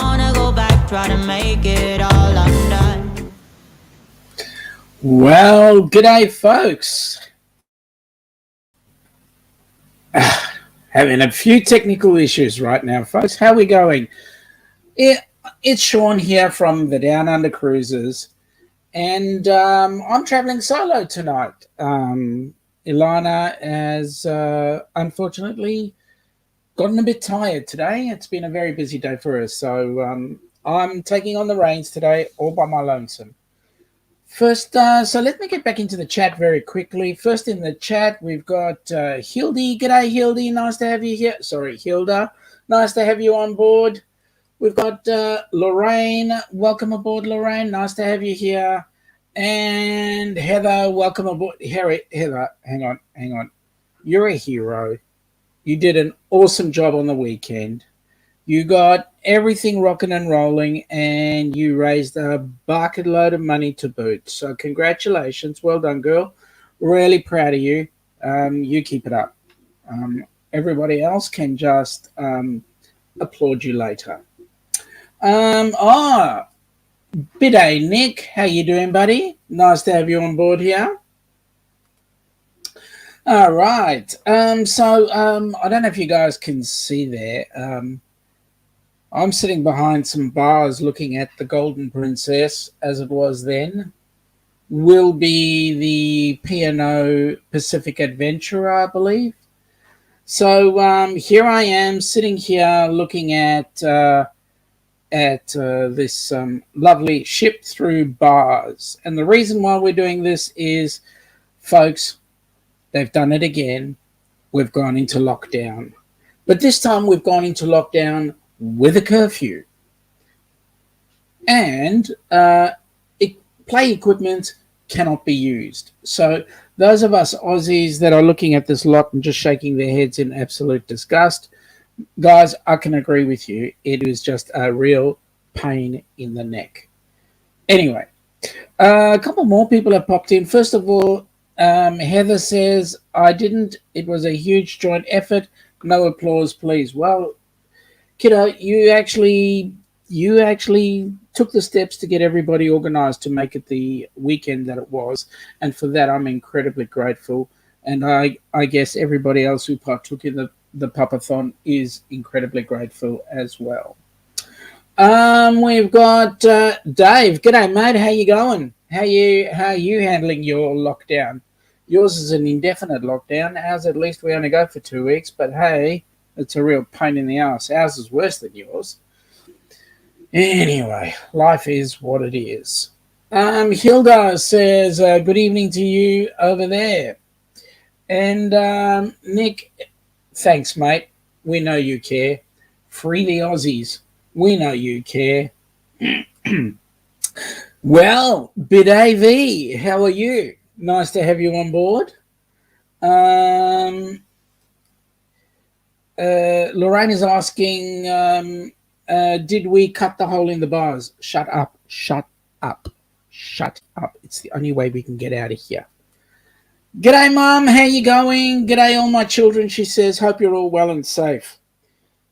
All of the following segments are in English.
wanna go back, try to make it all undone. Well, g'day, folks. Having a few technical issues right now, folks. How are we going? It's Sean here from the Down Under Cruises, and I'm traveling solo tonight. Ilana has unfortunately gotten a bit tired today. It's been a very busy day for us, so I'm taking on the reins today all by my lonesome. First, so let me get back into the chat very quickly. First in the chat, we've got Hildy. G'day, Hildy. Nice to have you here. Sorry, Hilda. Nice to have you on board. We've got Lorraine. Welcome aboard, Lorraine. Nice to have you here. And Heather, welcome aboard. Heather, hang on. You're a hero. You did an awesome job on the weekend. You got everything rocking and rolling, and you raised a bucket load of money to boot. So congratulations. Well done, girl. Really proud of you. You keep it up. Everybody else can just applaud you later. Biday Nick, how you doing, buddy? Nice to have you on board here. All right. So I don't know if you guys can see there. I'm sitting behind some bars looking at the Golden Princess, as it was then. Will be the P&O Pacific Adventurer, I believe. So here I am sitting here looking at this lovely ship through bars. And the reason why we're doing this is, folks, they've done it again. We've gone into lockdown. But this time we've gone into lockdown with a curfew. And play equipment cannot be used. So those of us Aussies that are looking at this lot and just shaking their heads in absolute disgust, guys, I can agree with you. It is just a real pain in the neck. Anyway, a couple more people have popped in. First of all, Heather says, I didn't. It was a huge joint effort. No applause, please. Well, kiddo, you actually took the steps to get everybody organized to make it the weekend that it was. And for that, I'm incredibly grateful. And I guess everybody else who partook in the Pupathon is incredibly grateful as well. We've got Dave. G'day, mate. How you going? How are you handling your lockdown? Yours is an indefinite lockdown. Ours, at least, we only go for 2 weeks. But hey, it's a real pain in the ass. Ours is worse than yours. Anyway, life is what it is. Hilda says, good evening to you over there. And Nick, thanks, mate. We know you care. Free the Aussies. We know you care. Well, Biday V, how are you? Nice to have you on board. Lorraine is asking, did we cut the hole in the bars? Shut up. It's the only way we can get out of here. G'day, Mum. How you going? G'day, all my children, she says. Hope you're all well and safe.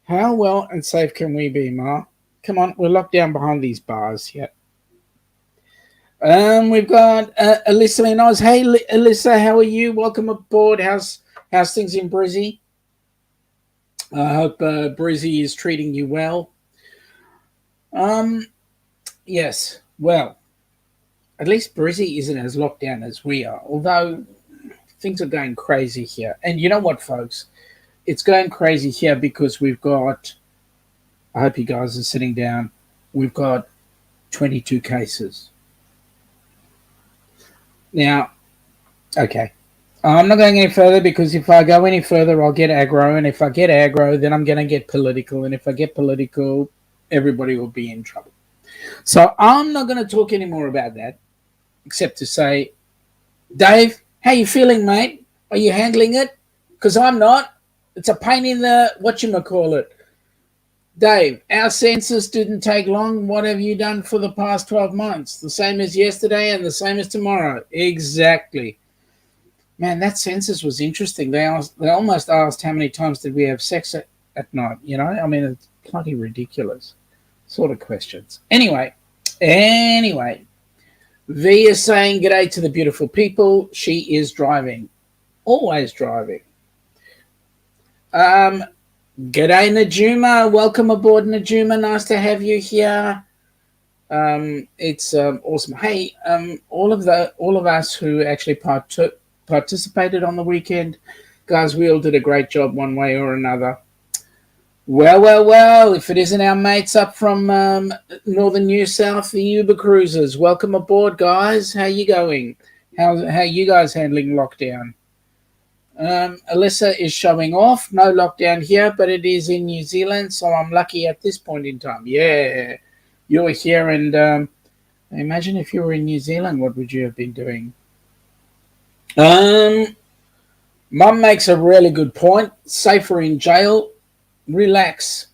How well and safe can we be, Ma? Come on, we're locked down behind these bars yet. We've got Alyssa in Oz. Hey, Alyssa, how are you? Welcome aboard. How's things in Brizzy? I hope Brizzy is treating you well. Yes, well, at least Brizzy isn't as locked down as we are, although things are going crazy here. And you know what, folks? It's going crazy here because we've got, I hope you guys are sitting down, we've got 22 cases. Now, okay, I'm not going any further because if I go any further, I'll get aggro. And if I get aggro, then I'm going to get political. And if I get political, everybody will be in trouble. So I'm not going to talk any more about that, except to say, Dave, how you feeling, mate? Are you handling it? Because I'm not. It's a pain in the whatchamacallit. Dave, our census didn't take long. What have you done for the past 12 months? The same as yesterday and the same as tomorrow. Exactly. Man, that census was interesting. They almost asked how many times did we have sex at night, you know? I mean, it's bloody ridiculous. sort of questions. Anyway, V is saying g'day to the beautiful people. She is driving, always driving. G'day Najuma, welcome aboard Najuma. Nice to have you here. It's awesome. Hey, all of us who actually participated on the weekend, guys, we all did a great job one way or another. Well, if it isn't our mates up from northern New South, the Uber Cruisers, welcome aboard, guys. How you going? How you guys handling lockdown? Alyssa is showing off. No lockdown here, but it is in New Zealand, so I'm lucky at this point in time. Yeah, you're here, and imagine if you were in New Zealand, what would you have been doing? Mum makes a really good point. Safer in jail. Relax.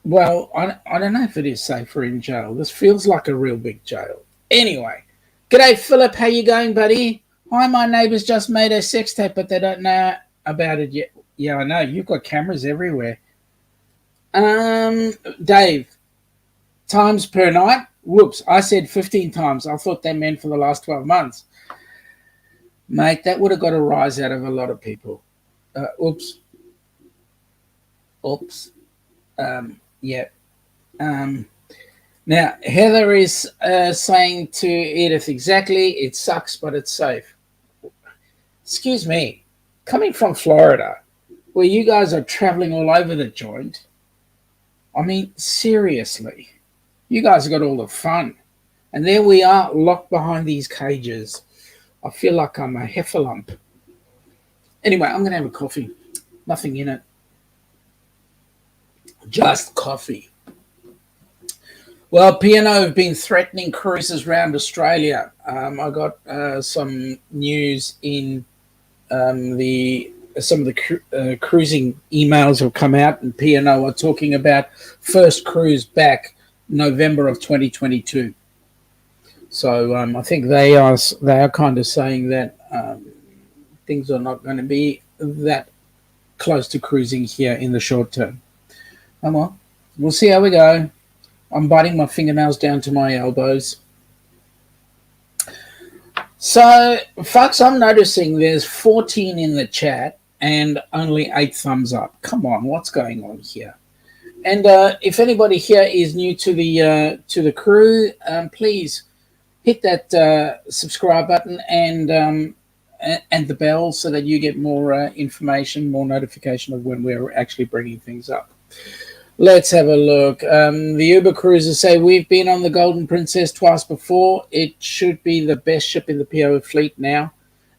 Well, I don't know if it is safer in jail. This feels like a real big jail. Anyway, g'day Philip. How you going, buddy? Hi, my neighbours just made a sex tape, but they don't know about it yet. Yeah, I know. You've got cameras everywhere. Dave, times per night? Whoops, I said 15 times. I thought they meant for the last 12 months. Mate, that would have got a rise out of a lot of people. Oops. Yeah. Now, Heather is saying to Edith, exactly, it sucks, but it's safe. Excuse me, coming from Florida, where you guys are traveling all over the joint, I mean, seriously, you guys have got all the fun. And there we are, locked behind these cages. I feel like I'm a heffalump. Anyway, I'm going to have a coffee. Nothing in it. Just coffee. Well, P&O have been threatening cruises around Australia. I got some news in some of the cruising emails have come out, and P&O are talking about first cruise back November of 2022. So I think they are kind of saying that things are not going to be that close to cruising here in the short term. Well, we'll see how we go. I'm biting my fingernails down to my elbows. So, folks, I'm noticing there's 14 in the chat and only 8 thumbs up. Come on, what's going on here? And if anybody here is new to the crew, please hit that subscribe button and the bell so that you get more information, more notification of when we're actually bringing things up. Let's have a look. The Uber cruisers say, we've been on the Golden Princess twice before. It should be the best ship in the PO fleet now.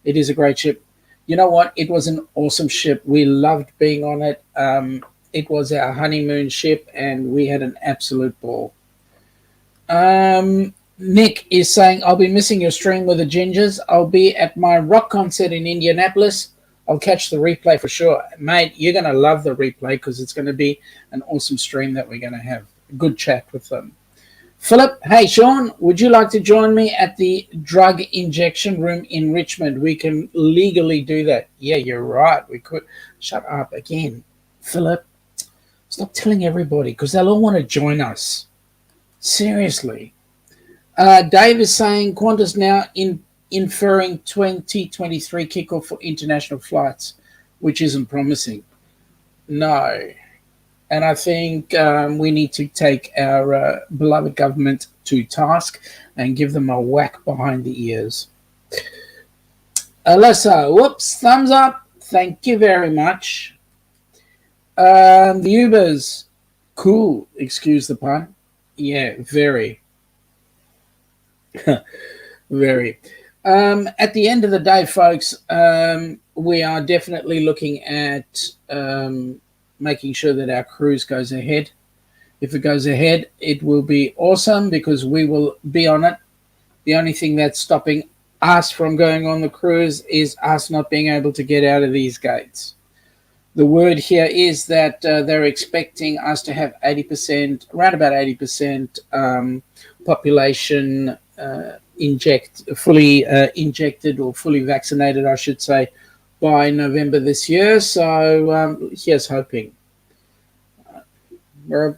It is a great ship. You know what? It was an awesome ship. We loved being on it. It was our honeymoon ship, and we had an absolute ball. Nick is saying, I'll be missing your stream with the Gingers. I'll be at my rock concert in Indianapolis. I'll catch the replay for sure. Mate, you're going to love the replay because it's going to be an awesome stream that we're going to have. A good chat with them. Philip, hey, Sean, would you like to join me at the drug injection room in Richmond? We can legally do that. Yeah, you're right. We could. Shut up again. Philip, stop telling everybody because they'll all want to join us. Seriously. Dave is saying Qantas now inferring 2023 kickoff for international flights, which isn't promising. No. And I think we need to take our beloved government to task and give them a whack behind the ears. Alyssa, whoops, thumbs up. Thank you very much. The Ubers, cool, excuse the pun. Yeah, very. Very. At the end of the day, folks, we are definitely looking at making sure that our cruise goes ahead. If it goes ahead, it will be awesome because we will be on it. The only thing that's stopping us from going on the cruise is us not being able to get out of these gates. The word here is that they're expecting us to have 80%, around about 80% population fully injected or fully vaccinated, I should say, by November this year. So here's hoping. We're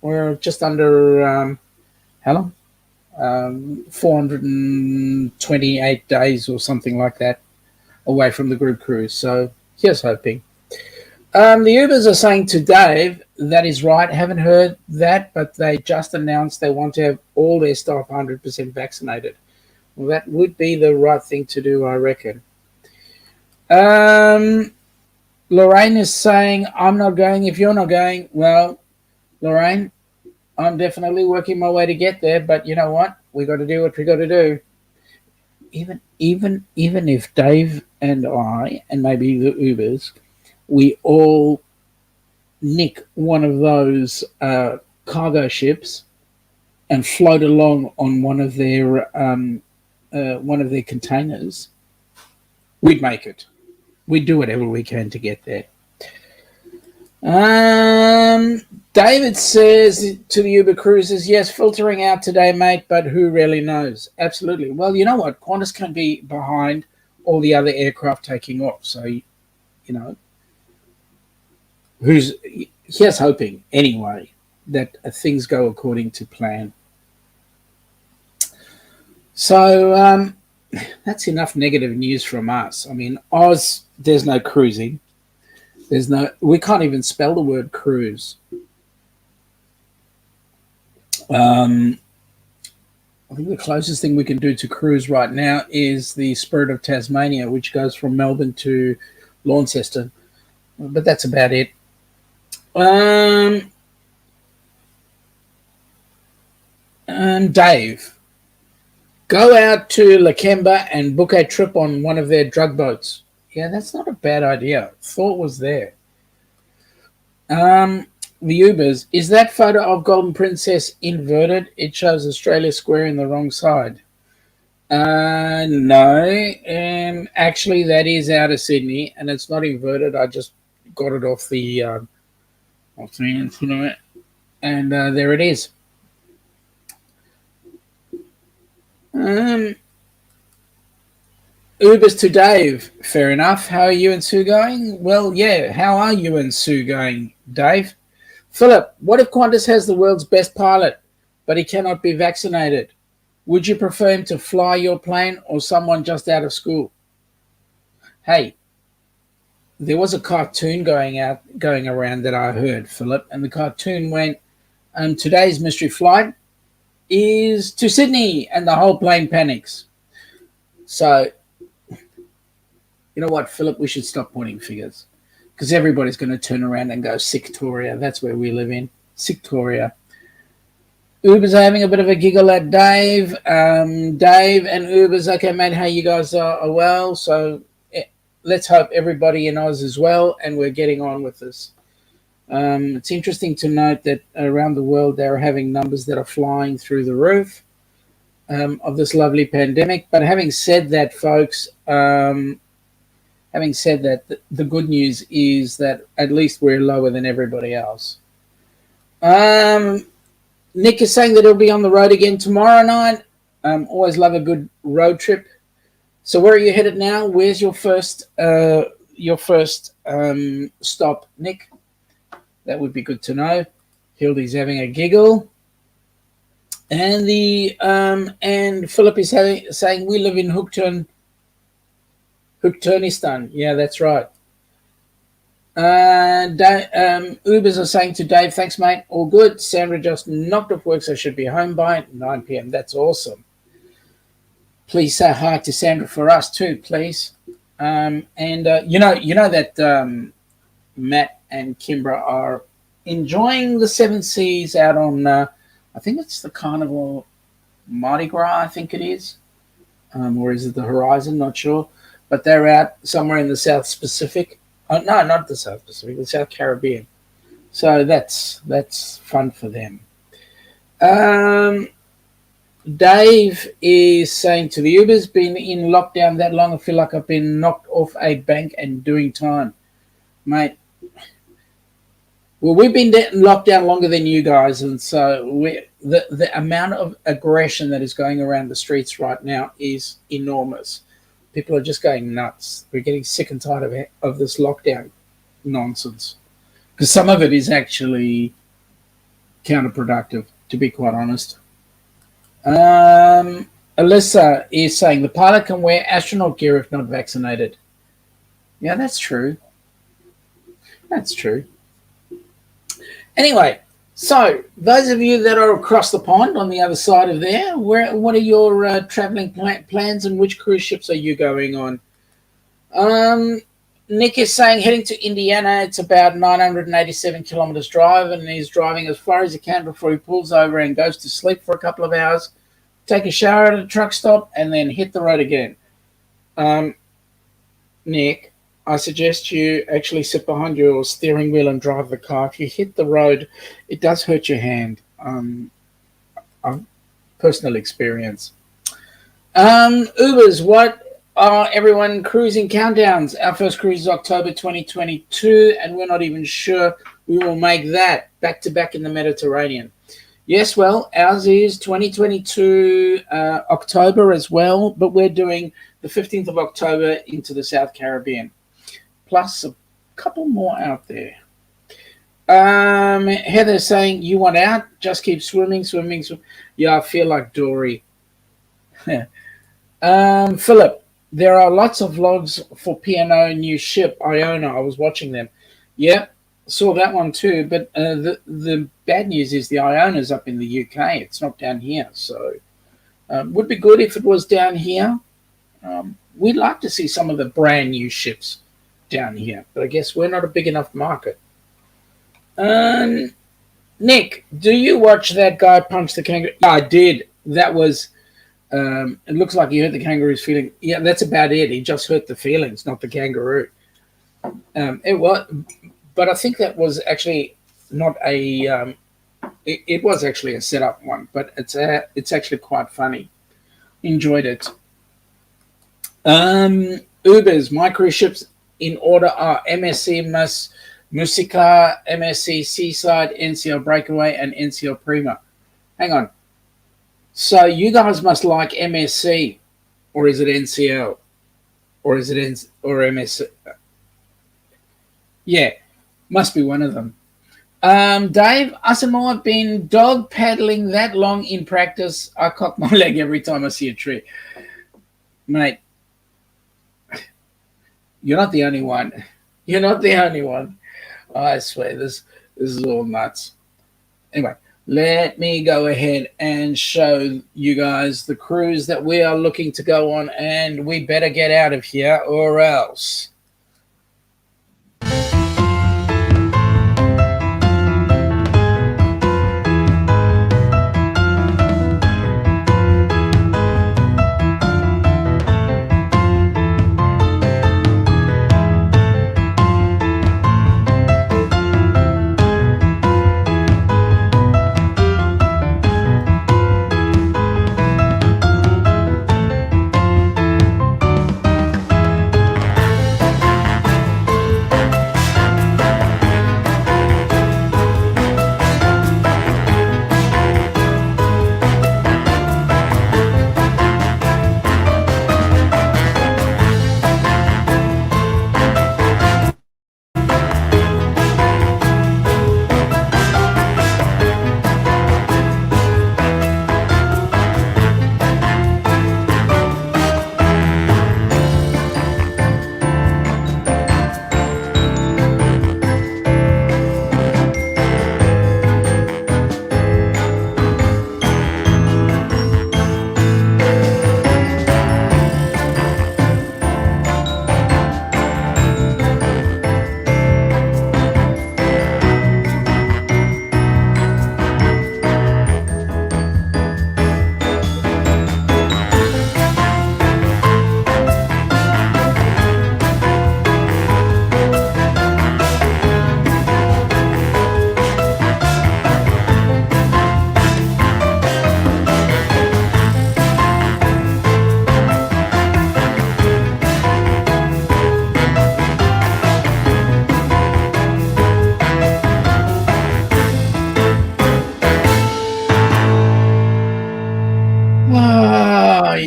We're just under how long? 428 days or something like that away from the group cruise. So here's hoping. The Ubers are saying to Dave, that is right, haven't heard that, but they just announced they want to have all their staff 100% vaccinated. Well, that would be the right thing to do, I reckon. Lorraine is saying, I'm not going. If you're not going, well, Lorraine, I'm definitely working my way to get there, but you know what? We got to do what we got to do. Even if Dave and I, and maybe the Ubers, we all nick one of those cargo ships and float along on one of their containers, we'd make it. We'd do whatever we can to get there. David says to the Uber cruisers, yes, filtering out today, mate, but who really knows? Absolutely. Well, you know what? Qantas can be behind all the other aircraft taking off. So, you know, here's hoping anyway that things go according to plan. So that's enough negative news from us. I mean, Oz, there's no cruising. We can't even spell the word cruise. I think the closest thing we can do to cruise right now is the Spirit of Tasmania, which goes from Melbourne to Launceston. But that's about it. Dave, go out to Lakemba and book a trip on one of their drug boats. Yeah, that's not a bad idea. Thought was there. The Ubers, is that photo of Golden Princess inverted? It shows Australia Square in the wrong side. No. Actually, that is out of Sydney, and it's not inverted. I just got it off the internet, and there it is. Ubers to Dave. Fair enough. How are you and Sue going? Well, yeah. How are you and Sue going, Dave? Philip, what if Qantas has the world's best pilot, but he cannot be vaccinated? Would you prefer him to fly your plane or someone just out of school? Hey, there was a cartoon going around that I heard, Philip, and the cartoon went, today's mystery flight is to Sydney, and the whole plane panics. So, you know what, Philip, we should stop pointing fingers. Because everybody's going to turn around and go, Sictoria. That's where we live in. Sictoria. Uber's are having a bit of a giggle at Dave. Dave and Uber's, okay, mate, how you guys are well. So let's hope everybody in Oz is well, and we're getting on with this. It's interesting to note that around the world they're having numbers that are flying through the roof of this lovely pandemic. But having said that, folks, the good news is that at least we're lower than everybody else. Nick is saying that he'll be on the road again tomorrow night. Always love a good road trip. So where are you headed now? Where's your first stop, Nick? That would be good to know. Hildy's having a giggle. And and Philip is saying we live in Turkmenistan. Yeah, that's right. Ubers are saying to Dave, thanks, mate. All good. Sandra just knocked off work, so should be home by 9 p.m. That's awesome. Please say hi to Sandra for us too, please. You know that Matt and Kimbra are enjoying the Seven Seas out on, I think it's the Carnival Mardi Gras, I think it is. Or is it the Horizon? Not sure. But they're out somewhere in the South Pacific. Oh, no, not the South Pacific, the South Caribbean. So that's fun for them. Dave is saying to the Ubers, been in lockdown that long, I feel like I've been knocked off a bank and doing time. Mate, well, we've been locked down longer than you guys, and so the amount of aggression that is going around the streets right now is enormous. People are just going nuts. We're getting sick and tired of this lockdown nonsense. Because some of it is actually counterproductive, to be quite honest. Um, Alyssa is saying the pilot can wear astronaut gear if not vaccinated. Yeah, that's true. That's true. Anyway, so those of you that are across the pond on the other side of there, what are your traveling plans and which cruise ships are you going on? Um, Nick is saying heading to Indiana. It's about 987 kilometers drive, and he's driving as far as he can before he pulls over and goes to sleep for a couple of hours, take a shower at a truck stop, and then hit the road again. Nick, I suggest you actually sit behind your steering wheel and drive the car. If you hit the road, it does hurt your hand. Personal experience. Ubers, what are everyone cruising countdowns? Our first cruise is October 2022, and we're not even sure we will make that back to back in the Mediterranean. Yes, well, ours is 2022 October as well, but we're doing the 15th of October into the South Caribbean, plus a couple more out there. Heather saying, you want out? Just keep swimming. Yeah, I feel like Dory. Philip, there are lots of vlogs for P&O new ship, Iona. I was watching them. Yeah, saw that one too, but the bad news is the Iona's up in the UK. It's not down here, so would be good if it was down here. We'd like to see some of the brand new ships down here, but I guess we're not a big enough market. Nick, do you watch that guy punch the kangaroo? Yeah, I did. That was, it looks like he hurt the kangaroo's feeling. Yeah, that's about it. He just hurt the feelings, not the kangaroo. It was, but I think that was actually not a, it was actually a setup one, but it's actually quite funny. Enjoyed it. Ubers, my cruise ships in order are MSC Musica, MSC Seaside, NCL Breakaway, and NCL Prima. Hang on. So you guys must like MSC, or is it NCL, or is it or MSC? Yeah, must be one of them. Dave, us and I have been dog paddling that long in practice. I cock my leg every time I see a tree. Mate, you're not the only one. You're not the only one. I swear, this is all nuts. Anyway, let me go ahead and show you guys the cruise that we are looking to go on, and we better get out of here or else.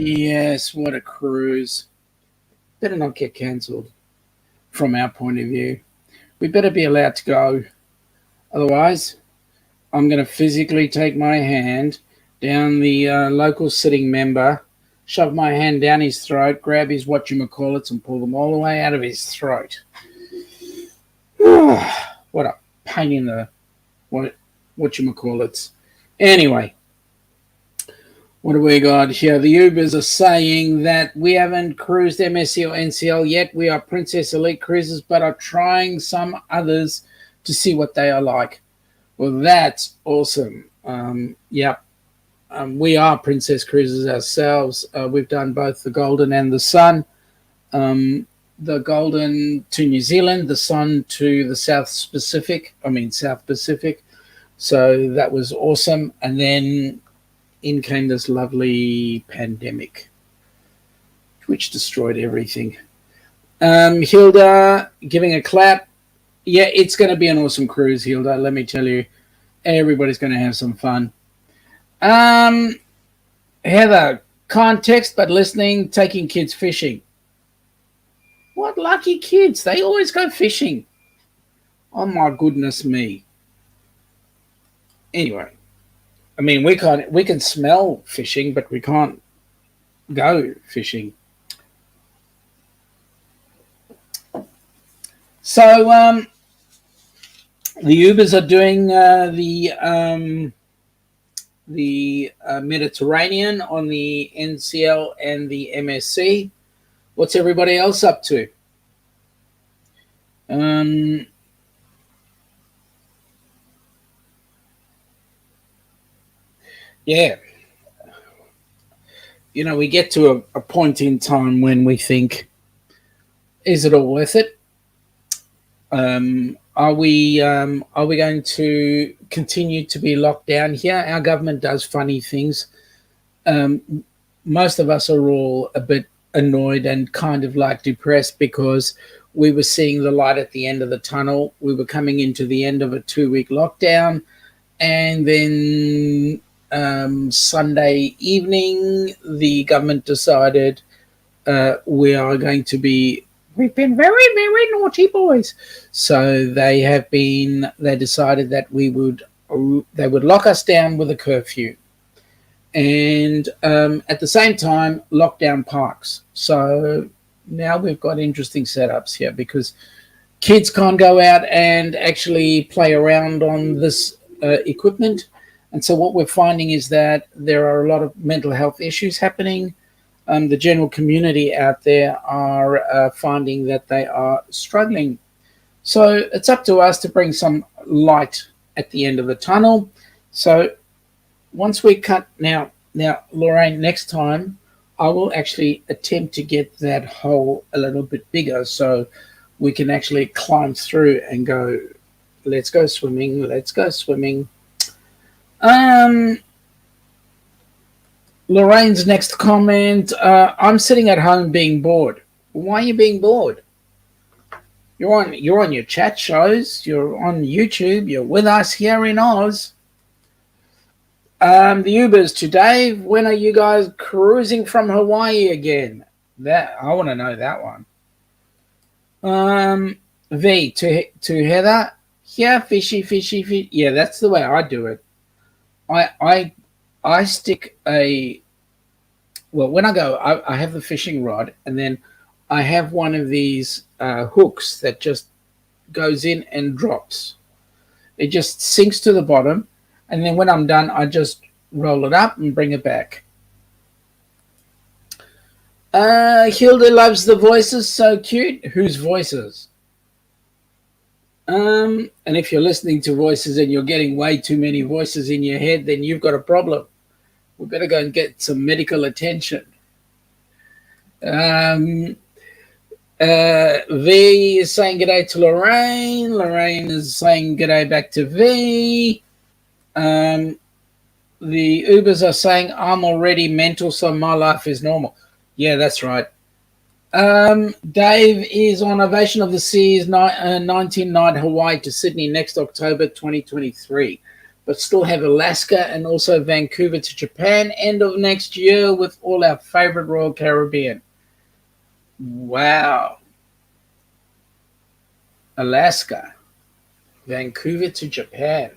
Yes, what a cruise. Better not get cancelled from our point of view. We better be allowed to go. Otherwise, I'm going to physically take my hand down the local sitting member, shove my hand down his throat, grab his whatchamacallits, and pull them all the way out of his throat. What a pain in the whatchamacallits. Anyway, what do we got here? The Ubers are saying that we haven't cruised MSC or NCL yet. We are Princess Elite cruises, but are trying some others to see what they are like. Well, that's awesome. Yep. We are Princess Cruises ourselves. We've done both the Golden and the Sun. The Golden to New Zealand, the Sun to the South Pacific. So that was awesome. And then in came this lovely pandemic, which destroyed everything. Hilda giving a clap. Yeah, it's going to be an awesome cruise, Hilda. Let me tell you, everybody's going to have some fun. Heather, can't text but listening, taking kids fishing. What lucky kids. They always go fishing. Oh, my goodness me. Anyway, I mean, we can smell fishing, but we can't go fishing. So the Ubers are doing the Mediterranean on the NCL and the MSC. What's everybody else up to? Yeah. You know, we get to a point in time when we think, is it all worth it? Are we going to continue to be locked down here? Our government does funny things. Most of us are all a bit annoyed and kind of like depressed because we were seeing the light at the end of the tunnel. We were coming into the end of a 2-week lockdown, and then Sunday evening, the government decided we've been very, very naughty boys. So they decided that they would lock us down with a curfew. And at the same time, lock down parks. So now we've got interesting setups here because kids can't go out and actually play around on this equipment. And so what we're finding is that there are a lot of mental health issues happening. The general community out there are finding that they are struggling. So it's up to us to bring some light at the end of the tunnel. So once we cut now, Lorraine, next time I will actually attempt to get that hole a little bit bigger so we can actually climb through and go, let's go swimming. Lorraine's next comment, I'm sitting at home being bored. Why are you being bored? You're on your chat shows, you're on YouTube, you're with us here in Oz. The Ubers to Dave, when are you guys cruising from Hawaii again? That I want to know that one. V to Heather, yeah, fishy. Yeah, that's the way I do it. I stick when I go, I have the fishing rod, and then I have one of these hooks that just goes in and drops. It just sinks to the bottom, and then when I'm done, I just roll it up and bring it back. Hilda loves the voices, so cute. Whose voices? And if you're listening to voices and you're getting way too many voices in your head, then you've got a problem. We better go and get some medical attention. V is saying g'day to Lorraine. Lorraine is saying g'day back to V. The Ubers are saying I'm already mental, so my life is normal. Yeah, that's right. Dave is on Ovation of the Seas 19-night Hawaii to Sydney next October 2023, but still have Alaska and also Vancouver to Japan end of next year with all our favorite Royal Caribbean. Wow. Alaska, Vancouver to Japan.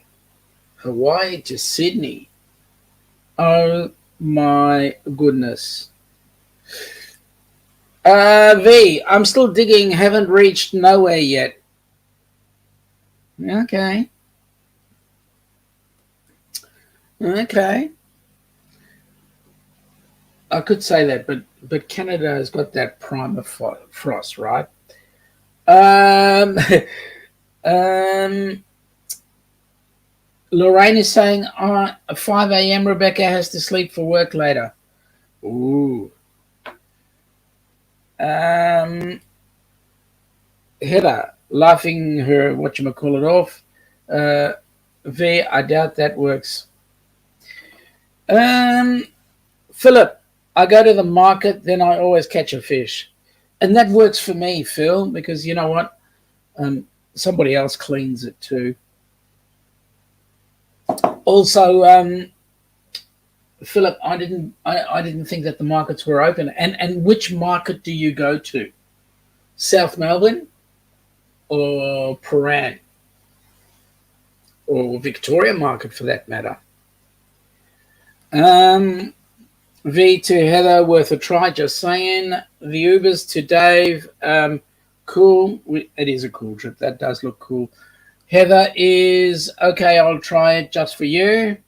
Hawaii to Sydney. Oh my goodness. V, I'm still digging, haven't reached nowhere yet. Okay. Okay. I could say that, but Canada has got that primer frost, right? Um, um, Lorraine is saying, 5 a.m. Rebecca has to sleep for work later. Ooh. Heather, laughing her whatchamacallit off. V, I doubt that works. Philip, I go to the market, then I always catch a fish. And that works for me, Phil, because you know what? Somebody else cleans it too. Also, Philip, I didn't think that the markets were open. And which market do you go to? South Melbourne or Prahran? Or Victoria Market for that matter? V to Heather, worth a try, just saying. The Ubers to Dave, cool. It is a cool trip. That does look cool. Heather is, okay, I'll try it just for you.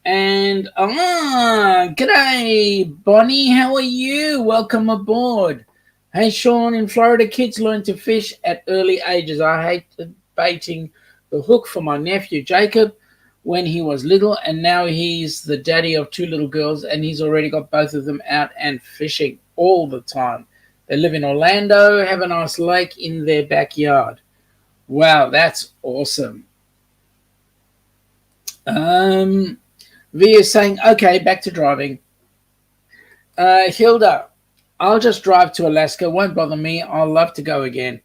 And, g'day, Bonnie, how are you? Welcome aboard. Hey, Sean, in Florida, kids learn to fish at early ages. I hate baiting the hook for my nephew, Jacob, when he was little, and now he's the daddy of 2 little girls, and he's already got both of them out and fishing all the time. They live in Orlando, have a nice lake in their backyard. Wow, that's awesome. V is saying, okay, back to driving. Hilda, I'll just drive to Alaska. Won't bother me. I'll love to go again.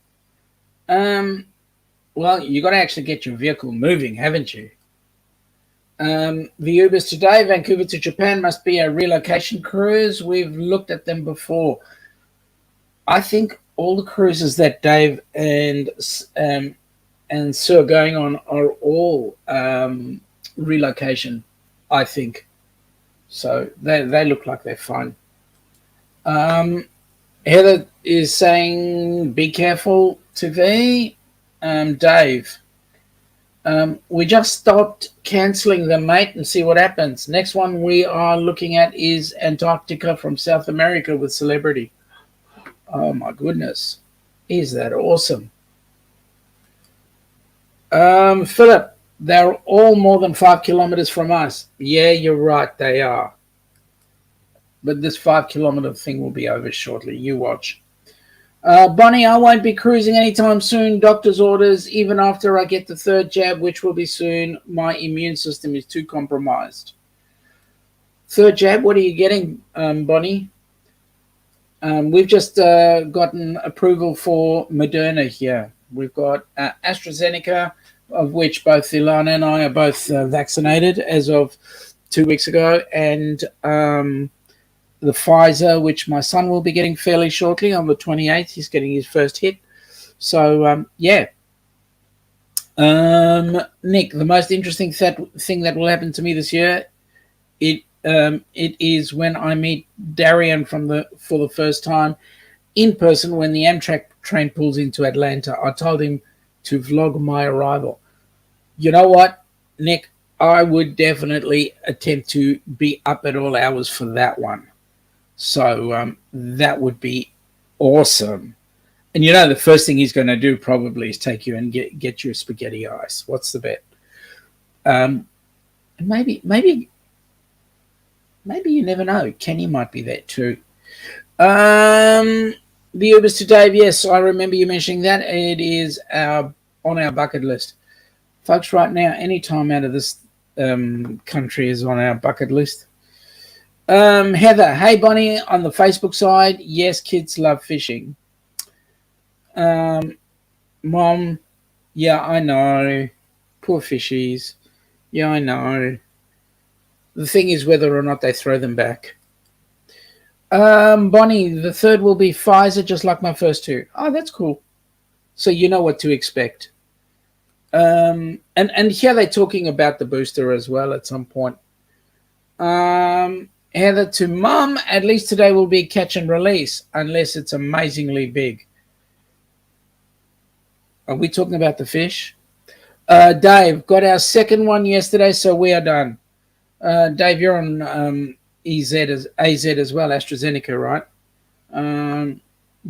Well, you got to actually get your vehicle moving, haven't you? The Ubers today, Vancouver to Japan, must be a relocation cruise. We've looked at them before. I think all the cruises that Dave and Sue are going on are all relocation, I think. So they look like they're fun. Heather is saying, be careful to V. Dave, we just stopped cancelling them, mate, and see what happens. Next one we are looking at is Antarctica from South America with Celebrity. Oh, my goodness. Is that awesome? Philip, they're all more than 5 kilometers from us. Yeah, you're right, they are. But this 5 kilometer thing will be over shortly. You watch. Bonnie, I won't be cruising anytime soon. Doctor's orders, even after I get the 3rd jab, which will be soon. My immune system is too compromised. 3rd jab, what are you getting, Bonnie? We've just gotten approval for Moderna here. We've got AstraZeneca, of which both Ilana and I are both vaccinated as of 2 weeks ago, and the Pfizer, which my son will be getting fairly shortly on the 28th. He's getting his first hit. So, yeah. Nick, the most interesting thing that will happen to me this year, it is when I meet Darian for the first time in person when the Amtrak train pulls into Atlanta. I told him to vlog my arrival. You know what, Nick? I would definitely attempt to be up at all hours for that one. So that would be awesome. And you know, the first thing he's going to do probably is take you and get you a spaghetti ice. What's the bet? And maybe you never know. Kenny might be there too. The Ubers to Dave. Yes, I remember you mentioning that. It is on our bucket list, folks. Right now, any time out of this country is on our bucket list. Heather, hey Bonnie, on the Facebook side, yes, kids love fishing. Mom, yeah, I know. Poor fishies. Yeah, I know. The thing is whether or not they throw them back. Bonnie, the 3rd will be Pfizer, just like my first 2. Oh, that's cool. So you know what to expect. And here they're talking about the booster as well at some point. Heather to Mum, at least today will be catch and release, unless it's amazingly big. Are we talking about the fish? Dave, got our second one yesterday, so we are done. Dave, you're on AZ as well, AstraZeneca, right?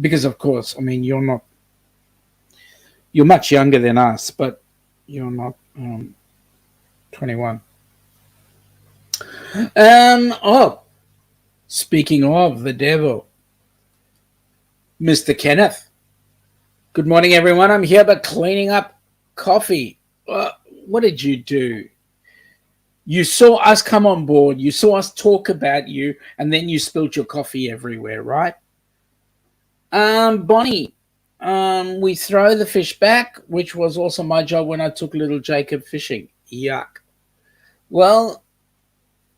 Because of course, I mean, you're much younger than us, but you're not 21. Speaking of the devil, Mr. Kenneth. Good morning, everyone. I'm here but cleaning up coffee. What did you do? You saw us come on board. You saw us talk about you, and then you spilled your coffee everywhere, right? Bonnie, we throw the fish back, which was also my job when I took little Jacob fishing. Yuck. Well,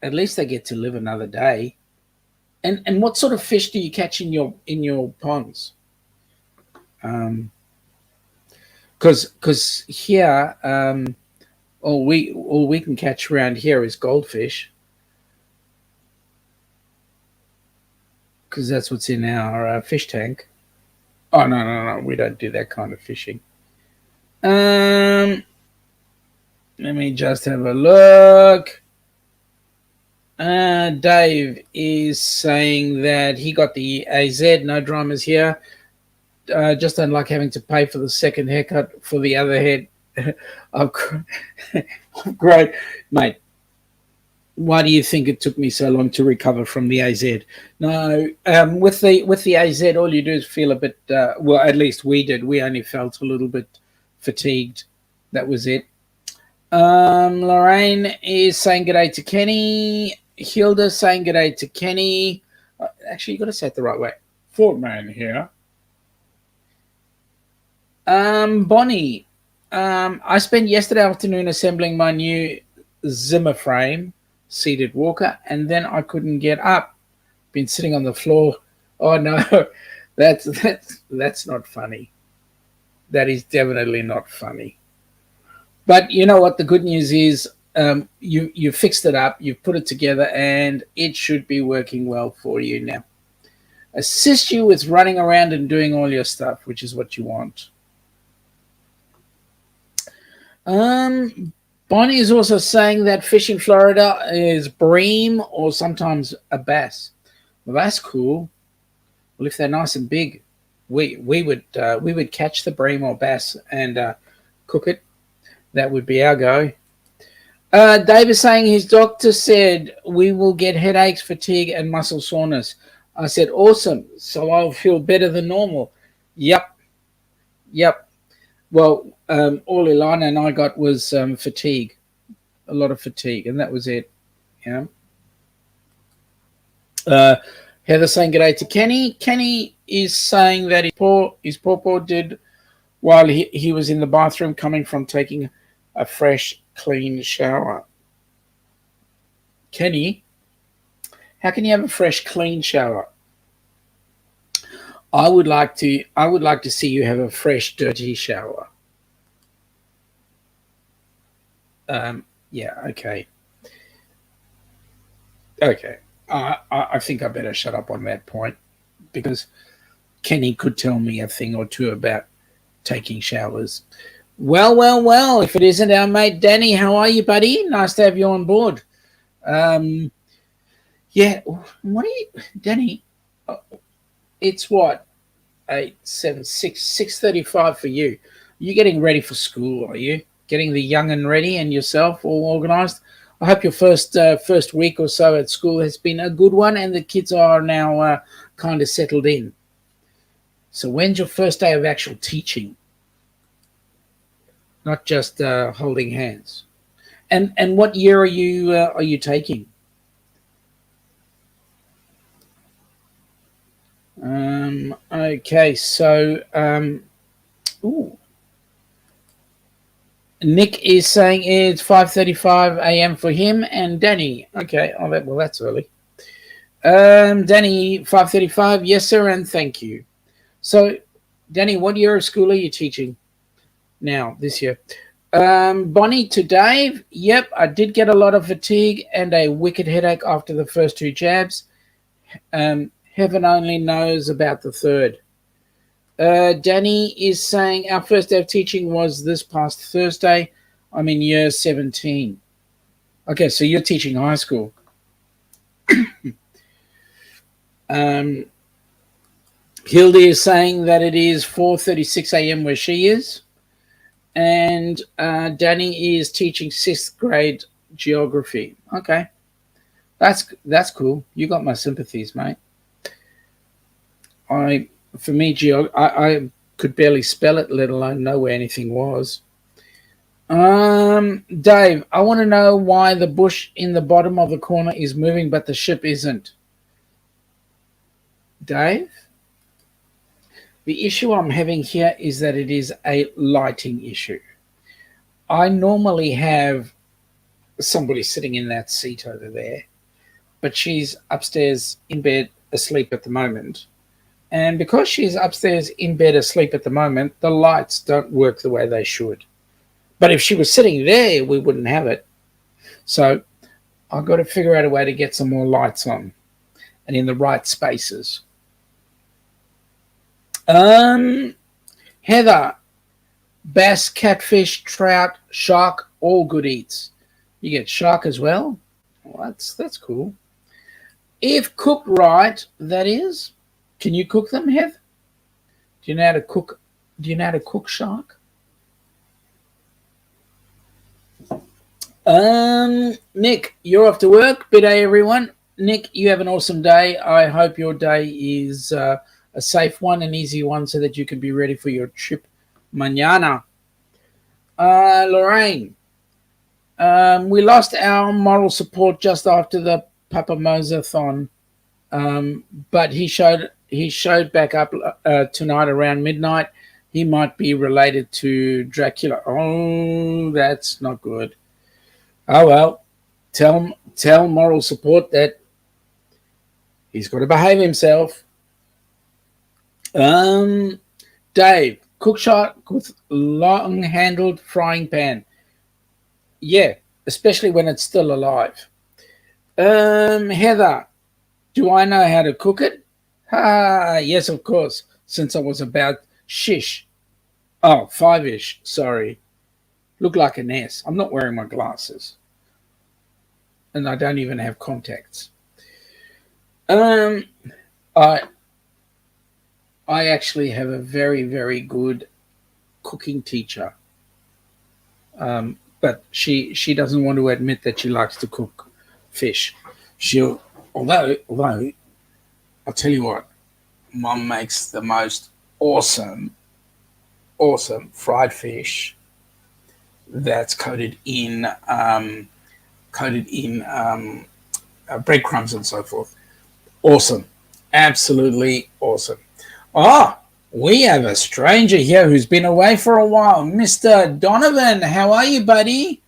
at least they get to live another day. And what sort of fish do you catch in your ponds? Because here, all we can catch around here is goldfish, because that's what's in our fish tank. Oh no, we don't do that kind of fishing. Let me just have a look. Dave is saying that he got the AZ, no dramas here. Just don't like having to pay for the second haircut for the other head. Great, mate. Why do you think it took me so long to recover from the AZ? No, with the AZ, all you do is feel a bit. Well, at least we did. We only felt a little bit fatigued. That was it. Lorraine is saying g'day to Kenny. Hilda saying g'day to Kenny. Actually, you got to say it the right way. FatMat here. Bonnie, I spent yesterday afternoon assembling my new Zimmer frame seated walker, and then I couldn't get up. Been sitting on the floor. Oh no, that's not funny. That is definitely not funny. But you know what? The good news is you fixed it up, you've put it together, and it should be working well for you now. Assist you with running around and doing all your stuff, which is what you want. Bonnie is also saying that fish in Florida is bream or sometimes a bass. Well, that's cool. Well, if they're nice and big, we would catch the bream or bass and cook it. That would be our go. Dave is saying his doctor said we will get headaches, fatigue, and muscle soreness. I said, awesome. So I'll feel better than normal. Yep. Well, all Ilana and I got was fatigue, a lot of fatigue, and that was it. Yeah. Heather saying g'day to Kenny. Kenny is saying that his pawpaw did while he was in the bathroom coming from taking a fresh, clean shower. Kenny, how can you have a fresh, clean shower? I would like to see you have a fresh, dirty shower. Yeah, okay. I think I better shut up on that point, because Kenny could tell me a thing or two about taking showers. Well, if it isn't our mate Danny, how are you, buddy? Nice to have you on board. Yeah, what are you, Danny? It's what, 6:35 for you. You getting ready for school, are you? Getting the young and ready and yourself all organised? I hope your first week or so at school has been a good one and the kids are now kind of settled in. So when's your first day of actual teaching? Not just holding hands. And what year are you taking? Okay, so Nick is saying it's 5:35 a.m. for him and Danny. Okay, well that's early. Danny, 5:35. Yes, sir, and thank you. So, Danny, what year of school are you teaching now this year? Bonnie to Dave. Yep, I did get a lot of fatigue and a wicked headache after the first 2 jabs. Heaven only knows about the third. Danny is saying our first day of teaching was this past Thursday. I'm in year 17. Okay, so you're teaching high school. Hildy is saying that it is 4:36 a.m. where she is. And Danny is teaching 6th grade geography. Okay. That's cool. You got my sympathies, mate. I could barely spell it, let alone know where anything was. Dave, I want to know why the bush in the bottom of the corner is moving, but the ship isn't. Dave? The issue I'm having here is that it is a lighting issue. I normally have somebody sitting in that seat over there, but she's upstairs in bed asleep at the moment. And because she's upstairs in bed asleep at the moment, the lights don't work the way they should. But if she was sitting there, we wouldn't have it. So I've got to figure out a way to get some more lights on and in the right spaces. Heather, bass, catfish, trout, shark, all good eats. You get shark as well? Well, that's cool. If cooked right, that is. Can you cook them, Heath? Do you know how to cook? Do you know how to cook shark? Nick, you're off to work. Good day, everyone. Nick, you have an awesome day. I hope your day is a safe one, an easy one, so that you can be ready for your trip mañana. Lorraine, we lost our moral support just after the Papa Mosa-thon, but he showed back up tonight around midnight. He might be related to Dracula. Oh, that's not good. Oh well, tell moral support that he's got to behave himself. Dave, cook shark with long-handled frying pan. Yeah, especially when it's still alive. Heather, do I know how to cook it? Yes, of course, since I was about shish. Oh, 5-ish, sorry. Look like an S. I'm not wearing my glasses. And I don't even have contacts. I actually have a very, very good cooking teacher. But she doesn't want to admit that she likes to cook fish. Although I'll tell you what, Mum makes the most awesome fried fish that's coated in breadcrumbs and so forth. Awesome, absolutely awesome. We have a stranger here who's been away for a while. Mr. Donovan, how are you, buddy?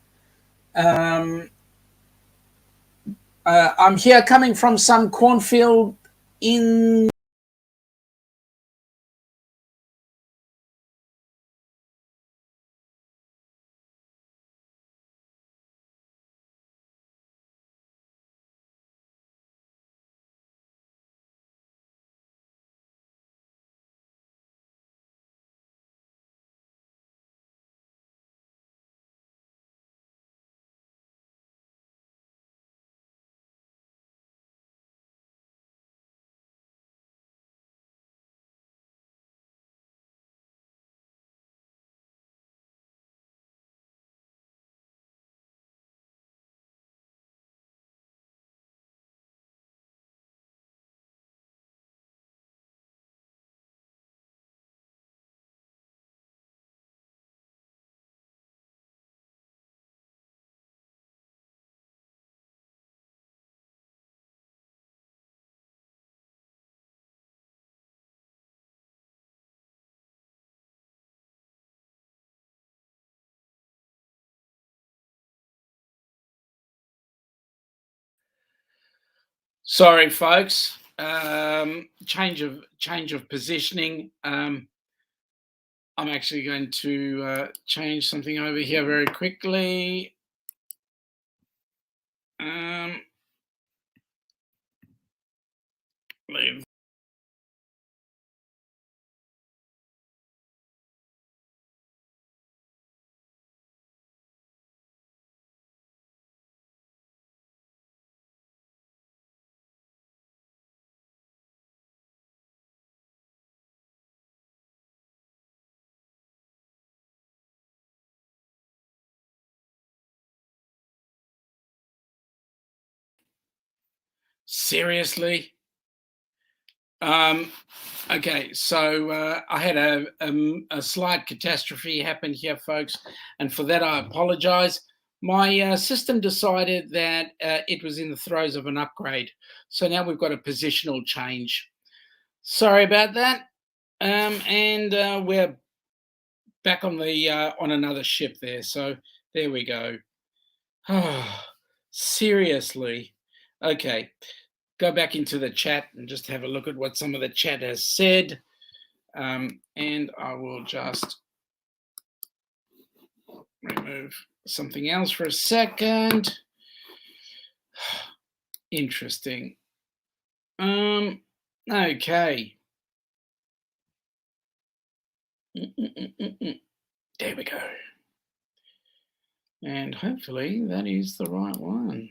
I'm here coming from some cornfield in... Sorry, folks. Change of positioning. I'm actually going to change something over here very quickly. Leave. Seriously? Okay, so I had a slight catastrophe happen here, folks, and for that I apologise. My system decided that it was in the throes of an upgrade, so now we've got a positional change. Sorry about that, and we're back on the on another ship there. So there we go. Oh, seriously. Okay, go back into the chat and just have a look at what some of the chat has said. And I will just remove something else for a second. Interesting. Okay. There we go. And hopefully that is the right one.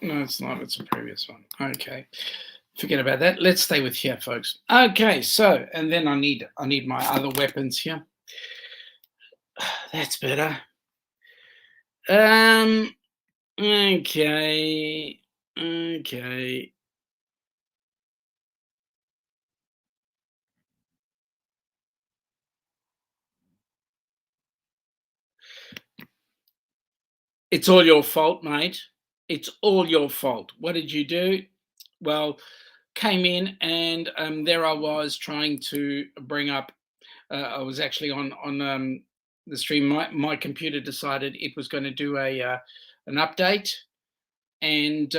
No, it's not. It's a previous one. Okay. Forget about that. Let's stay with here, folks. Okay, so and then I need my other weapons here. That's better. Okay. Okay. It's all your fault, mate. It's all your fault. What did you do? Well, came in and there I was trying to bring up. I was actually on the stream. My computer decided it was going to do a an update, and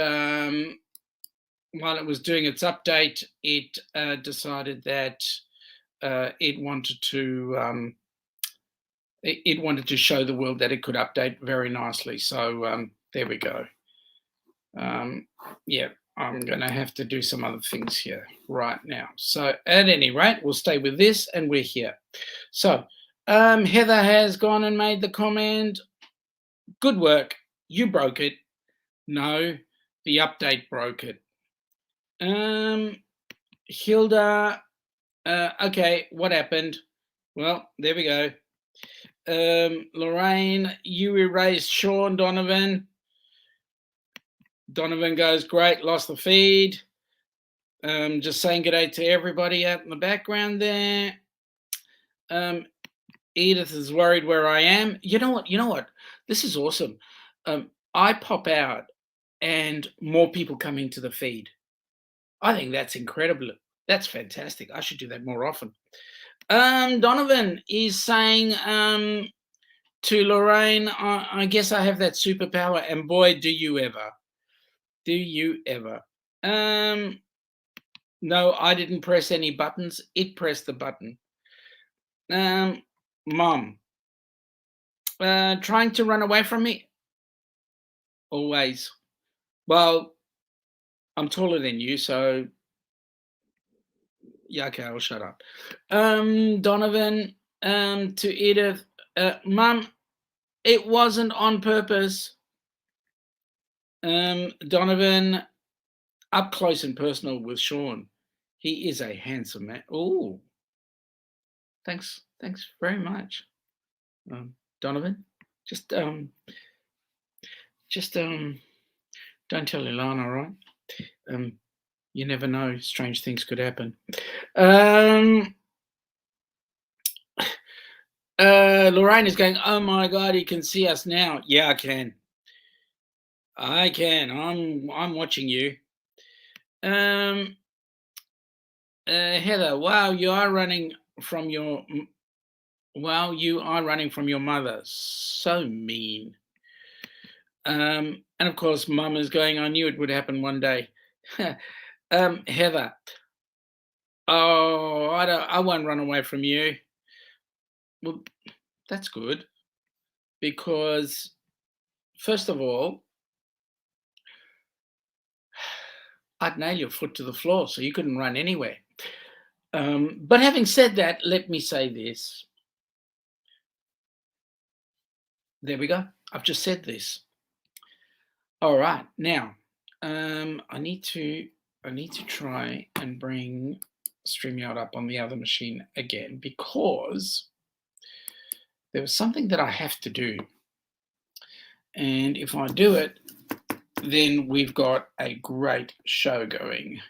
while it was doing its update, it decided that it wanted to. It wanted to show the world that it could update very nicely. So there we go. Yeah, I'm going to have to do some other things here right now. So at any rate, we'll stay with this and we're here. So Heather has gone and made the comment, good work, you broke it. No, the update broke it. Hilda, okay, what happened? Well, there we go. Lorraine, you erased Sean Donovan. Donovan goes, great, lost the feed. Just saying good day to everybody out in the background there. Edith is worried where I am. You know what? This is awesome. I pop out and more people come into the feed. I think that's incredible. That's fantastic. I should do that more often. Donovan is saying to Lorraine, I guess I have that superpower, and boy, do you ever. Do you ever. No, I didn't press any buttons. It pressed the button. Mom, trying to run away from me? Always. Well, I'm taller than you, so yeah, okay, I'll shut up. Donovan, to Edith, Mum, it wasn't on purpose. Donovan, up close and personal with Sean. He is a handsome man. Oh, thanks very much, Donovan. Just don't tell Ilana, all right? You never know, strange things could happen. Lorraine is going, oh my God, he can see us now. Yeah, I can. I'm watching you. Heather, wow, you are running from your mother. So mean. And of course, Mum is going, I knew it would happen one day. Heather, Oh, I won't run away from you. Well, that's good because first of all, I'd nail your foot to the floor so you couldn't run anywhere. But having said that, let me say this. There we go. I've just said this. All right. Now, I need to try and bring StreamYard up on the other machine again because there was something that I have to do. And if I do it, then we've got a great show going.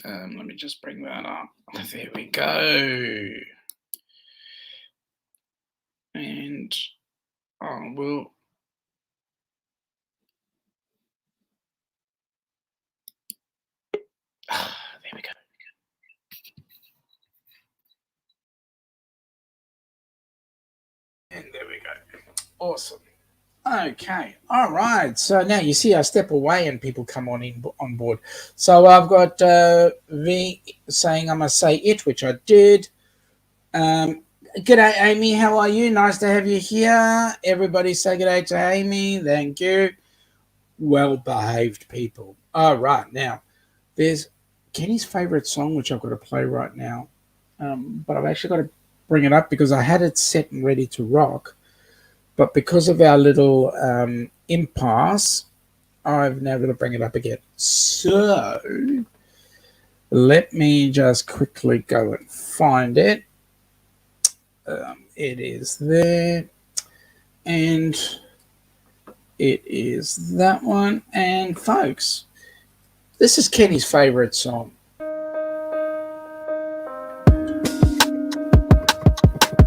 Let me just bring that up. There we go. And I will. There we go. And there we go. Awesome. Okay. All right. So now you see I step away and people come on board. So I've got V saying I must say it, which I did. G'day, Amy. How are you? Nice to have you here. Everybody say g'day to Amy. Thank you. Well-behaved people. All right. Now, there's Kenny's favourite song, which I've got to play right now. But I've actually got to bring it up because I had it set and ready to rock. But because of our little impasse, I've now got to bring it up again. So let me just quickly go and find it. It is there. And it is that one. And folks, this is Kenny's favorite song.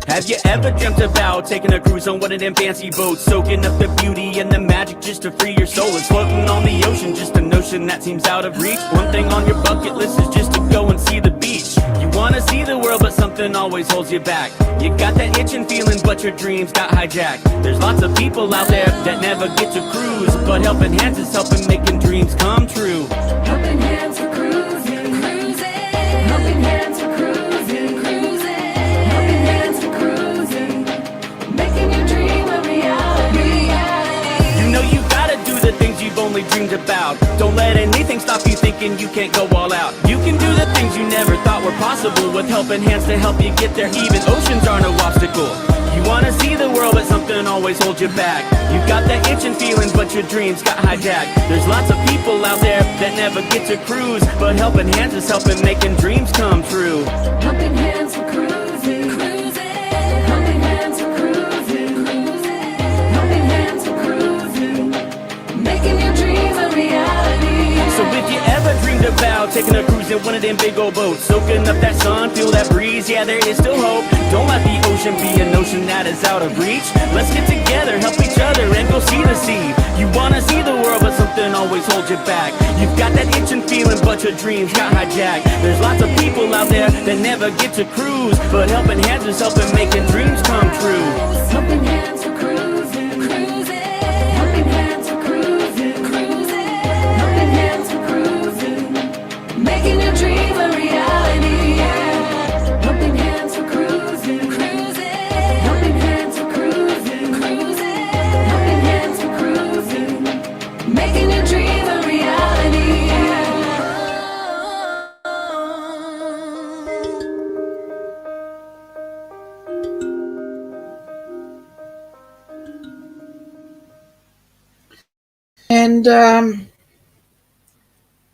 Have you ever dreamt about taking a cruise on one of them fancy boats, soaking up the beauty and the magic just to free your soul? And floating on the ocean, just a notion that seems out of reach. One thing on your bucket list is just to go and see the beach. You wanna see the world, but something always holds you back. You got that itching feeling, but your dreams got hijacked. There's lots of people out there that never get to cruise, but Helping Hands is helping making dreams come true. Helping Hands for cruising, cruising. Helping Hands for cruising, cruising. Helping Hands for cruising, making your dream a reality. You know you gotta do the things you've only dreamed about. Don't let anything stop you thinking you can't go all out. You can do the things you never thought were possible with Helping Hands to help you get there. Even oceans are no obstacle. You wanna see the world, but something always holds you back. You got that itching feeling, but your dreams got hijacked. There's lots of people out there that never get to cruise, but Helping Hands is helping making dreams come true. Helping Hands for cruising, cruising. Helping Hands for cruising, cruising. Helping Hands for cruising, making your dreams a reality. So if you ever dreamed about taking a cruise in one of them big old boats, soaking up that sun, feel that breeze, yeah, there is still hope. Don't let the ocean be a notion that is out of reach. Let's get together, help each other, and go see the sea. You wanna see the world, but something always holds you back. You've got that itching feeling, but your dreams got hijacked. There's lots of people out there that never get to cruise, but Helping Hands is helping making dreams come true. Helping Hands for cruising, cruising. Helping Hands for cruising, cruising. Helping Hands for cruising, making your dream a reality. Helping Hands for cruising, cruising. Helping Hands for cruising, cruising. Helping Hands for cruising, making your dream a reality. And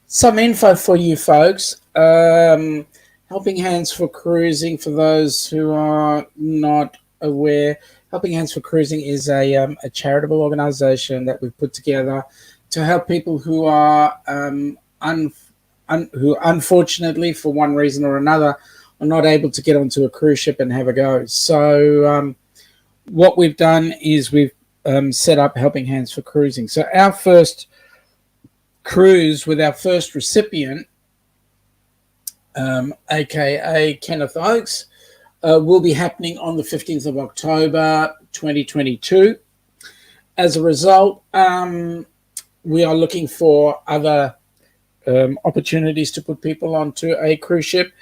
some info for you folks. Helping Hands for Cruising, for those who are not aware, Helping Hands for Cruising is a charitable organization that we've put together to help people who are who unfortunately, for one reason or another, are not able to get onto a cruise ship and have a go. So what we've done is we've set up Helping Hands for Cruising. So our first cruise with our first recipient, aka Kenneth Oakes, will be happening on the 15th of October 2022. As a result, we are looking for other opportunities to put people onto a cruise ship.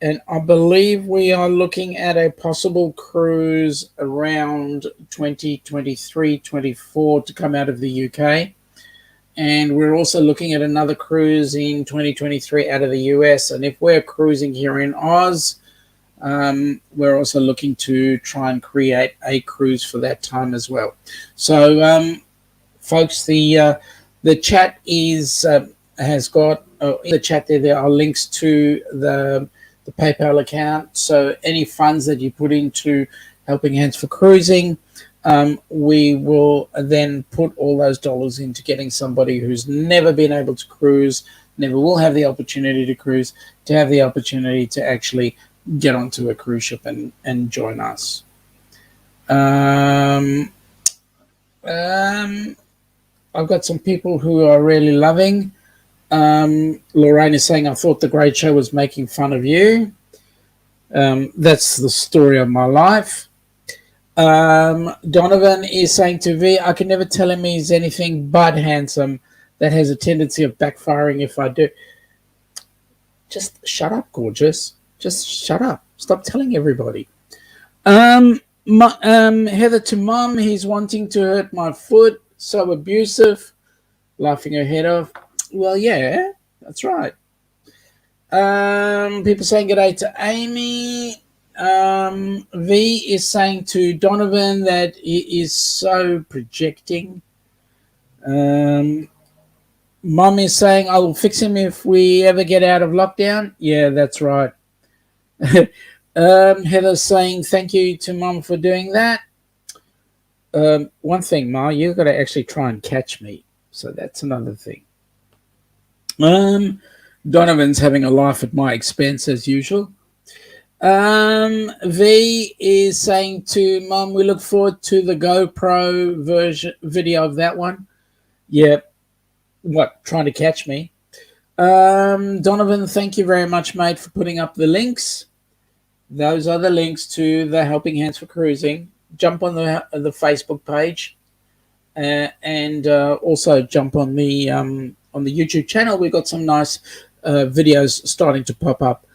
And I believe we are looking at a possible cruise around 2023, 24 to come out of the UK. And we're also looking at another cruise in 2023 out of the US. And if we're cruising here in Oz, we're also looking to try and create a cruise for that time as well. So, folks, the chat has got in the chat there are links to the PayPal account. So any funds that you put into Helping Hands for Cruising, we will then put all those dollars into getting somebody who's never been able to cruise, never will have the opportunity to cruise, to have the opportunity to actually get onto a cruise ship and join us. I've got some people who are really loving. Lorraine is saying, I thought the Great Show was making fun of you. That's the story of my life. Donovan is saying to V, I can never tell him he's anything but handsome. That has a tendency of backfiring if I do. Just shut up, gorgeous. Just shut up. Stop telling everybody. Heather to Mum, he's wanting to hurt my foot. So abusive. Laughing her head off. Well, yeah, that's right. People saying good day to Amy. V is saying to Donovan that he is so projecting. Mum is saying I will fix him if we ever get out of lockdown. Yeah, that's right. Heather's saying thank you to Mum for doing that. One thing, Ma, you've got to actually try and catch me. So that's another thing. Donovan's having a laugh at my expense as usual. V is saying to Mum, we look forward to the GoPro video of that one. Yeah. What, trying to catch me? Donovan, thank you very much, mate, for putting up the links. Those are the links to the Helping Hands for Cruising. Jump on the Facebook page, and also jump on the YouTube channel. We've got some nice videos starting to pop up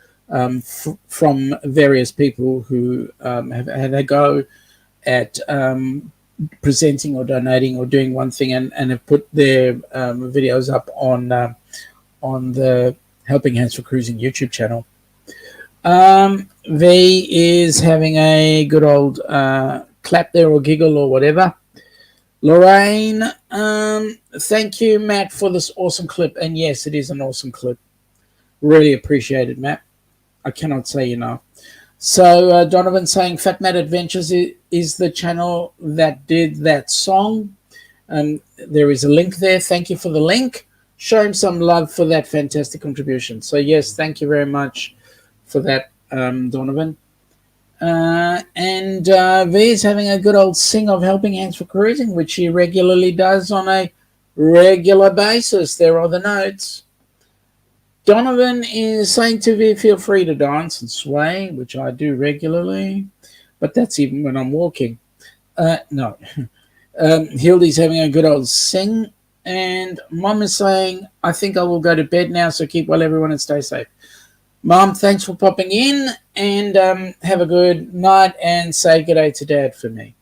from various people who have had a go at presenting or donating or doing one thing and have put their videos up on the Helping Hands for Cruising YouTube channel. V is having a good old clap there or giggle or whatever. Lorraine, thank you, Matt, for this awesome clip. And yes, it is an awesome clip. Really appreciate it, Matt. I cannot say enough. So Donovan saying FatMat Adventures is the channel that did that song. There is a link there. Thank you for the link. Show him some love for that fantastic contribution. So yes, thank you very much for that, Donovan. And V is having a good old sing of Helping Hands for Cruising, which he regularly does on a regular basis. There are the notes. Donovan is saying to V, feel free to dance and sway, which I do regularly, but that's even when I'm walking. No. Hildy's having a good old sing, and Mum is saying, I think I will go to bed now, so keep well, everyone, and stay safe. Mum, thanks for popping in, and have a good night, and say good day to Dad for me.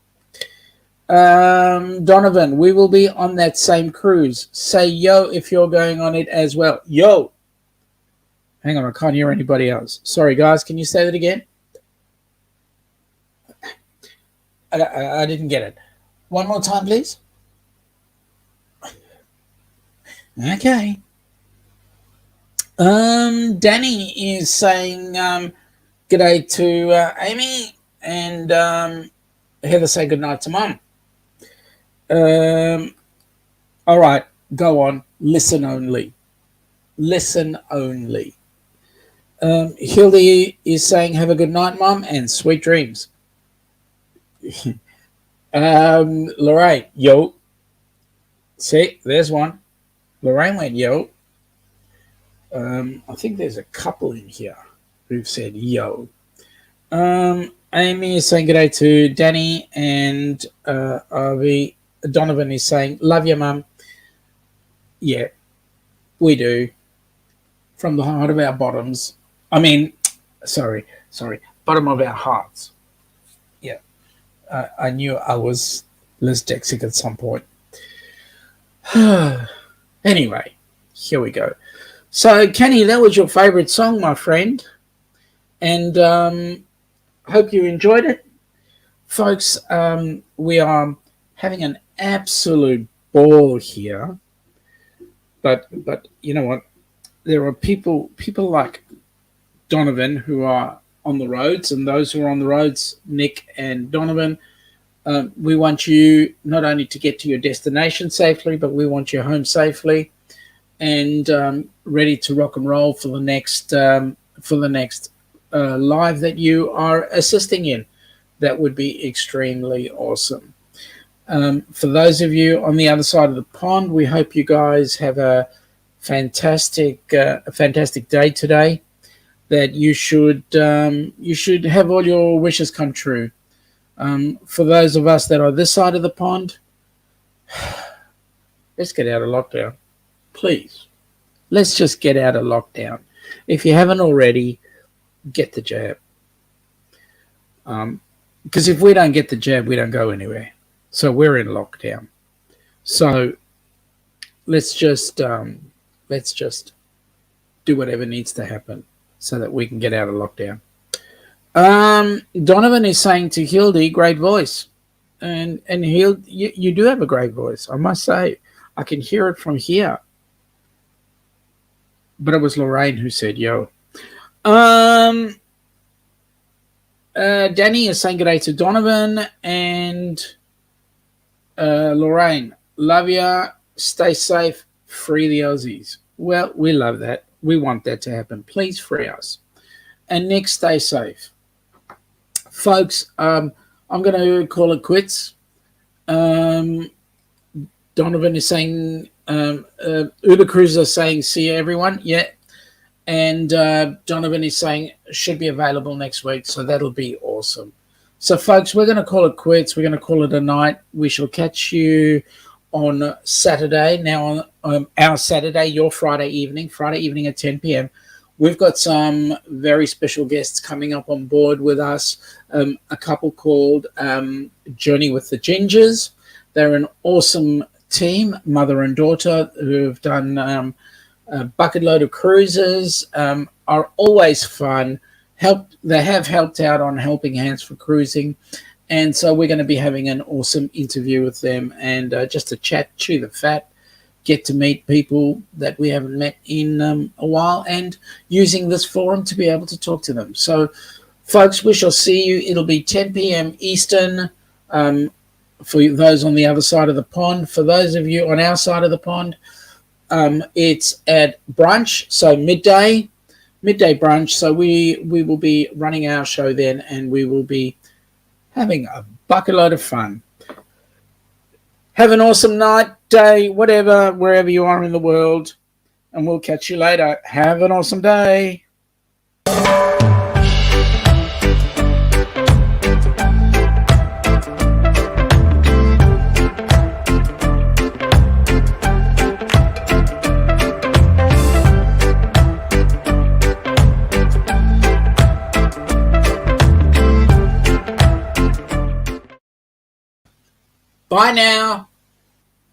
Donovan, we will be on that same cruise. Say yo if you're going on it as well. Yo! Hang on, I can't hear anybody else. Sorry, guys, can you say that again? I didn't get it. One more time, please. Okay. Danny is saying g'day to Amy, and Heather say good night to Mum. All right, go on. Listen only. Listen only. Hildy is saying have a good night, Mum, and sweet dreams. Lorraine, yo. See, there's one. Lorraine went yo. I think there's a couple in here who've said yo. Amy is saying good day to Danny, and Donovan is saying love you, Mum. Yeah, we do. from the heart of our bottoms. I mean, sorry, bottom of our hearts. Yeah, I knew I was dyslexic at some point. Anyway, here we go. So, Kenny, that was your favorite song, my friend, and hope you enjoyed it, folks. We are having an absolute ball here, but you know what? There are people like Donovan who are on the roads, and those who are on the roads, Nick and Donovan. We want you not only to get to your destination safely, but we want you home safely and ready to rock and roll for the next live that you are assisting in. That would be extremely awesome. For those of you on the other side of the pond, we hope you guys have a fantastic day today. That you should have all your wishes come true. For those of us that are this side of the pond, let's get out of lockdown. Please, let's just get out of lockdown. If you haven't already, get the jab. Because if we don't get the jab, we don't go anywhere. So we're in lockdown. So let's just do whatever needs to happen so that we can get out of lockdown. Donovan is saying to Hildy, great voice. And Hildy, you do have a great voice, I must say. I can hear it from here. But it was Lorraine who said, yo. Danny is saying good day to Donovan and Lorraine. Love ya. Stay safe. Free the Aussies. Well, we love that. We want that to happen. Please free us. And Nick, stay safe. Folks, I'm going to call it quits. Donovan is saying, Uber Cruiser is saying, see you, everyone. Yeah. And Donovan is saying, should be available next week. So that'll be awesome. So, folks, we're going to call it quits. We're going to call it a night. We shall catch you on Saturday. Now, on our Saturday, your Friday evening at 10 p.m., we've got some very special guests coming up on board with us. A couple called Journey with the Gingers. They're an awesome team, mother and daughter, who have done a bucket load of cruises, are always fun. They have helped out on Helping Hands for Cruising. And so we're going to be having an awesome interview with them and just to chat, chew the fat, get to meet people that we haven't met in a while, and using this forum to be able to talk to them. So, folks, we shall see you. It'll be 10 p.m. Eastern for those on the other side of the pond. For those of you on our side of the pond, it's at brunch, so midday brunch. So we will be running our show then, and we will be having a bucket load of fun. Have an awesome night, day, whatever, wherever you are in the world, and we'll catch you later. Have an awesome day. Bye now.